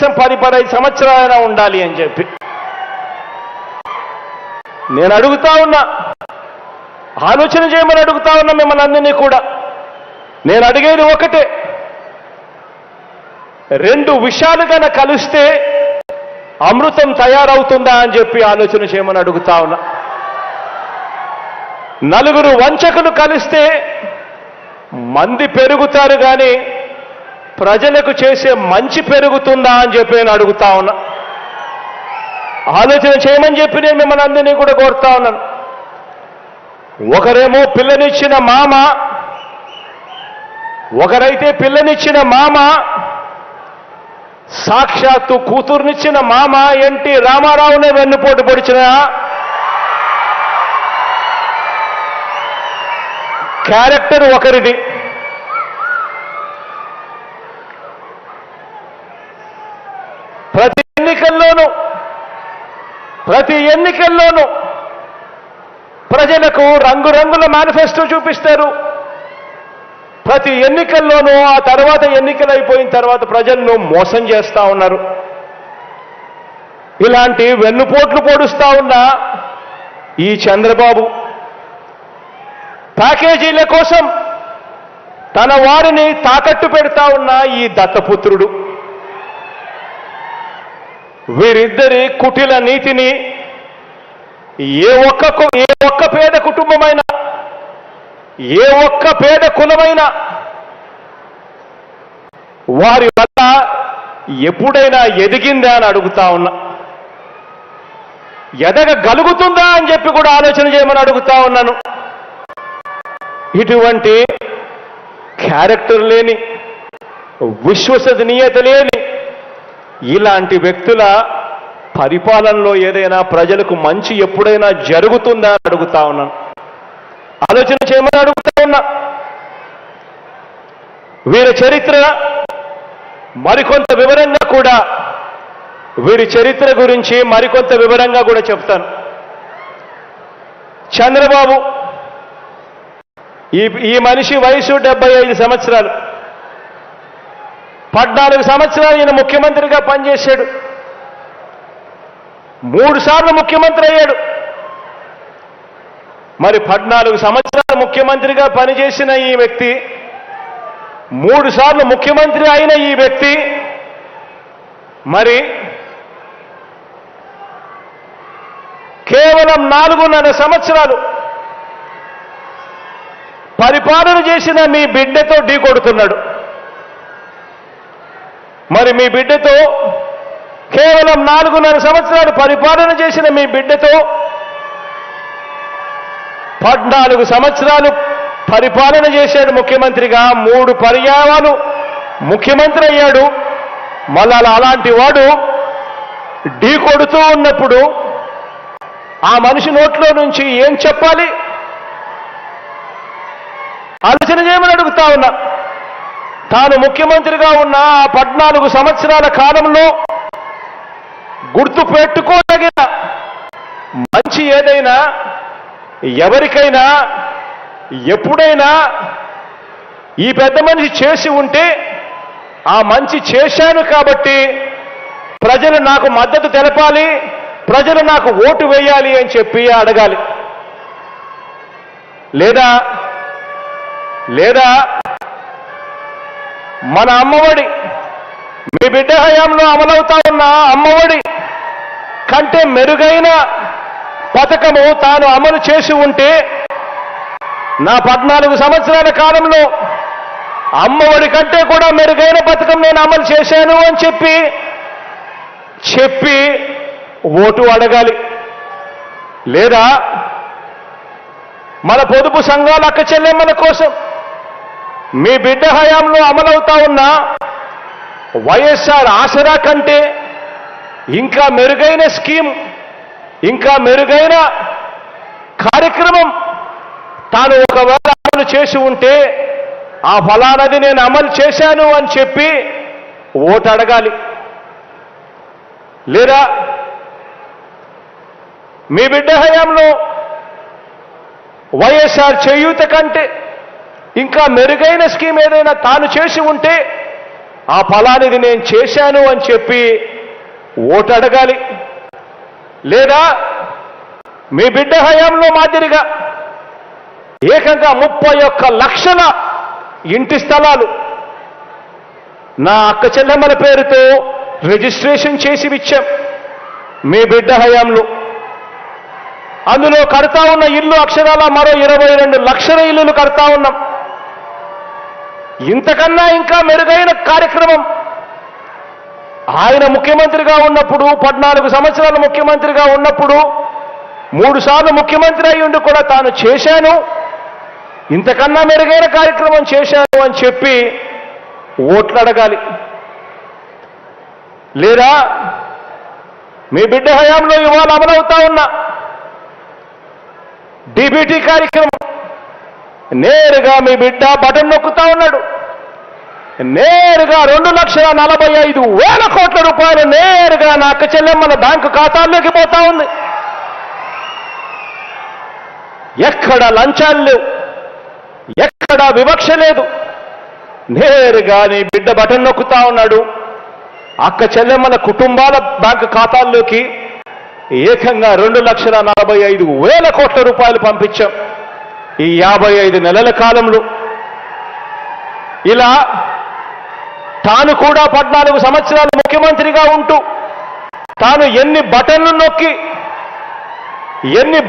10-15 సంవత్సరాలైనా ఉండాలి అని చెప్పి నేను అడుగుతా ఉన్నా. ఆలోచన చేయమని అడుగుతా ఉన్నా మిమ్మల్ని అందరినీ కూడా. నేను అడిగేది ఒకటే, 2 విషయాలు కనుక కలిస్తే అమృతం తయారవుతుందా అని చెప్పి ఆలోచన చేయమని అడుగుతా ఉన్నా. 4 వంచకులు కలిస్తే మంది పెరుగుతారు కానీ ప్రజలకు చేసే మంచి పెరుగుతుందా అని చెప్పి నేను అడుగుతా ఉన్నా. ఆలోచన చేయమని చెప్పి నేను మిమ్మల్ని అందరినీ కూడా కోరుతా ఉన్నాను. ఒకరేమో పిల్లనిచ్చిన మామ, ఒకరైతే పిల్లనిచ్చిన మామ, సాక్షాత్తు కూతుర్నిచ్చిన మామ ఎన్టీ రామారావునే వెన్నుపోటు పొడిచిన క్యారెక్టర్ ఒకరిది. ప్రతి ఎన్నికల్లోనూ ప్రజలకు రంగురంగుల మేనిఫెస్టో చూపిస్తారు. ప్రతి ఎన్నికల్లోనూ ఆ తర్వాత ఎన్నికలు అయిపోయిన తర్వాత ప్రజలను మోసం చేస్తా ఉన్నారు. ఇలాంటి వెన్నుపోట్లు పొడుస్తా ఉన్న ఈ చంద్రబాబు ప్యాకేజీల కోసం తన వారిని తాకట్టు పెడతా ఉన్న ఈ దత్తపుత్రుడు, వీరిద్దరి కుటిల నీతిని ఏ ఒక్క పేద కుటుంబమైనా, ఏ ఒక్క పేద కులమైనా వారి వల్ల ఎప్పుడైనా ఎదిగిందా అని అడుగుతా ఉన్నా. ఎదగగలుగుతుందా అని చెప్పి కూడా ఆలోచన చేయమని అడుగుతా ఉన్నాను. ఇటువంటి క్యారెక్టర్ లేని, విశ్వసనీయత లేని ఇలాంటి వ్యక్తుల పరిపాలనలో ఏదైనా ప్రజలకు మంచి ఎప్పుడైనా జరుగుతుందా అని అడుగుతా ఉన్నాను. ఆలోచన చేయమని అడుగుతా ఉన్నా. వీరి చరిత్ర మరికొంత వివరంగా కూడా, వీరి చరిత్ర గురించి మరికొంత వివరంగా కూడా చెప్తాను. చంద్రబాబు ఈ మనిషి వయసు 75 సంవత్సరాలు. 14 సంవత్సరాలు ఈయన ముఖ్యమంత్రిగా పనిచేశాడు. 3 సార్లు ముఖ్యమంత్రి అయ్యాడు. మరి 14 సంవత్సరాలు ముఖ్యమంత్రిగా పనిచేసిన ఈ వ్యక్తి, 3 సార్లు ముఖ్యమంత్రి అయిన ఈ వ్యక్తి మరి కేవలం 4.5 సంవత్సరాలు పరిపాలన చేసిన మీ బిడ్డతో ఢీకొడుతున్నాడు. మరి మీ బిడ్డతో కేవలం 4.5 సంవత్సరాలు పరిపాలన చేసిన మీ బిడ్డతో 14 సంవత్సరాలు పరిపాలన చేశాడు ముఖ్యమంత్రిగా. 3 పర్యాయాలు ముఖ్యమంత్రి అయ్యాడు. మళ్ళా అలాంటి వాడు ఢీ కొడుతూ ఉన్నప్పుడు ఆ మనిషి నోట్లో నుంచి ఏం చెప్పాలి? ఆలోచన చేయమని అడుగుతా ఉన్నా. తాను ముఖ్యమంత్రిగా ఉన్న ఆ 14 సంవత్సరాల కాలంలో గుర్తు పెట్టుకోదగిన మంచి ఏదైనా, ఎవరికైనా, ఎప్పుడైనా ఈ పెద్ద మనిషి చేసి ఉంటే ఆ మంచి చేశాను కాబట్టి ప్రజలు నాకు మద్దతు తెలపాలి, ప్రజలు నాకు ఓటు వేయాలి అని చెప్పి అడగాలి. లేదా మన అమ్మఒడి, మీ బిడ్డ హయాంలో అమలవుతా ఉన్న అమ్మఒడి కంటే మెరుగైన పథకము తాను అమలు చేసి ఉంటే, నా 14 సంవత్సరాల కాలంలో అమ్మఒడి కంటే కూడా మెరుగైన పథకం నేను అమలు చేశాను అని చెప్పి ఓటు అడగాలి. లేదా మన పొదుపు సంఘాల అక్క చెల్లెమ్మల కోసం మీ బిడ్డ హయాంలో అమలవుతా ఉన్న వైఎస్ఆర్ ఆసరా కంటే ఇంకా మెరుగైన స్కీమ్, ఇంకా మెరుగైన కార్యక్రమం తాను ఒకవేళ అమలు చేసి ఉంటే ఆ ఫలానది నేను అమలు చేశాను అని చెప్పి ఓటు అడగాలి. లేదా మీ బిడ్డ హయాంలో వైఎస్ఆర్ చేయూత కంటే ఇంకా మెరుగైన స్కీమ్ ఏదైనా తాను చేసి ఉంటే ఆ ఫలానిది నేను చేశాను అని చెప్పి ఓటు అడగాలి. లేదా మీ బిడ్డ హయాంలో మాదిరిగా ఏకంగా 31 లక్షల ఇంటి స్థలాలు నా అక్క చెల్లెమ్మల పేరుతో రిజిస్ట్రేషన్ చేసి ఇచ్చాం మీ బిడ్డ హయాంలో. అందులో కడతా ఉన్న ఇల్లు అక్షరాల మరో 22 లక్షల ఇల్లులు కడతా ఉన్నాం. ఇంతకన్నా ఇంకా మెరుగైన కార్యక్రమం ఆయన ముఖ్యమంత్రిగా ఉన్నప్పుడు 14 సంవత్సరాలు ముఖ్యమంత్రిగా ఉన్నప్పుడు 3 సార్లు ముఖ్యమంత్రి అయి ఉండి కూడా తాను చేశాను, ఇంతకన్నా మెరుగైన కార్యక్రమం చేశాను అని చెప్పి ఓట్లు అడగాలి. లేదా మీ బిడ్డ హయాంలో ఇవాళ అమలవుతా ఉన్న డీబీటీ కార్యక్రమం నేరుగా మీ బిడ్డ బటన్ నొక్కుతా ఉన్నాడు. నేరుగా 2,45,000 కోట్ల రూపాయలు నేరుగా నా అక్క చెల్లెమ్మల బ్యాంకు ఖాతాల్లోకి పోతా ఉంది. ఎక్కడ లంచాలు లేవు, ఎక్కడ వివక్ష లేదు. నేరుగా నీ బిడ్డ బటన్ నొక్కుతా ఉన్నాడు. అక్క చెల్లెమ్మల కుటుంబాల బ్యాంకు ఖాతాల్లోకి ఏకంగా 2,45,000 కోట్ల రూపాయలు పంపించాం ఈ 55 నెలల కాలంలో. ఇలా తాను కూడా 14 సంవత్సరాలు ముఖ్యమంత్రిగా ఉంటూ తాను ఎన్ని బటన్లు నొక్కి ఎన్ని